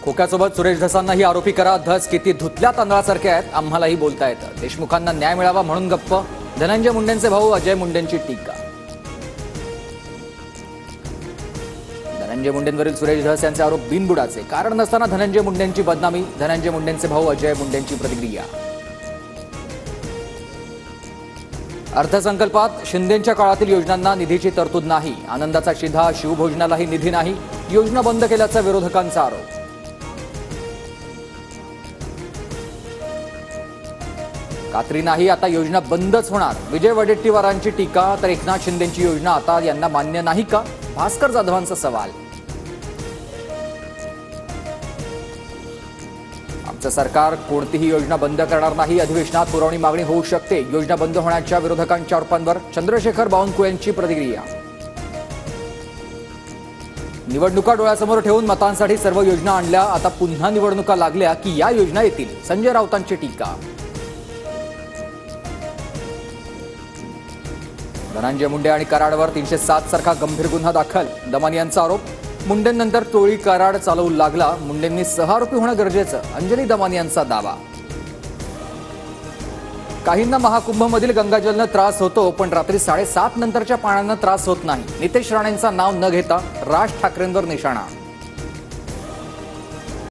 खोक्यासोबत सुरेश धसांनाही आरोपी करा. धस किती धुतल्या तांदळासारखे आहेत, आम्हालाही बोलता येतं. देशमुखांना न्याय मिळावा म्हणून गप्प. धनंजय मुंडेंचे भाऊ अजय मुंडेंची टीका. धनंजय मुंडेंवरील सुरेश धस यांचे आरोप बिनबुडाचे. कारण नसताना धनंजय मुंडेंची बदनामी. धनंजय मुंडेंचे भाऊ अजय मुंडेंची प्रतिक्रिया. अर्थसंकल्पात शिंदेंच्या काळातील योजनांना निधीची तरतूद नाही. आनंदाचा शिधा, शिवभोजनालाही निधी नाही. योजना बंद केल्याचा विरोधकांचा आरोप. कात्री नाही, आता योजना बंदच होणार. विजय वडेट्टीवारांची टीका. तर एकनाथ शिंदेंची योजना आता यांना मान्य नाही का? भास्कर जाधवांचा सवाल. आमचं सरकार कोणतीही योजना बंद करणार नाही. अधिवेशनात पुरवणी मागणी होऊ शकते. योजना बंद होण्याच्या विरोधकांच्या आरोपांवर चंद्रशेखर बावनकुळेंची प्रतिक्रिया. निवडणुका डोळ्यासमोर ठेवून मतांसाठी सर्व योजना आणल्या. आता पुन्हा निवडणुका लागल्या की या योजना येतील. संजय राऊतांची टीका. धनंजय मुंडे आणि कराडवर 307 सारखा गंभीर गुन्हा दाखल. दमानियांचा आरोप. मुंडेंनंतर टोळी कराड चालवू लागला. मुंडेंनी सहआरोपी होणं गरजेचं. अंजली दमानियांचा दावा. काहींना महाकुंभमधील गंगाजलनं त्रास होतो, पण रात्री 7:30 नंतरच्या पाण्यानं त्रास होत नाही. नितेश राणेंचं नाव न घेता राज ठाकरेंवर निशाणा.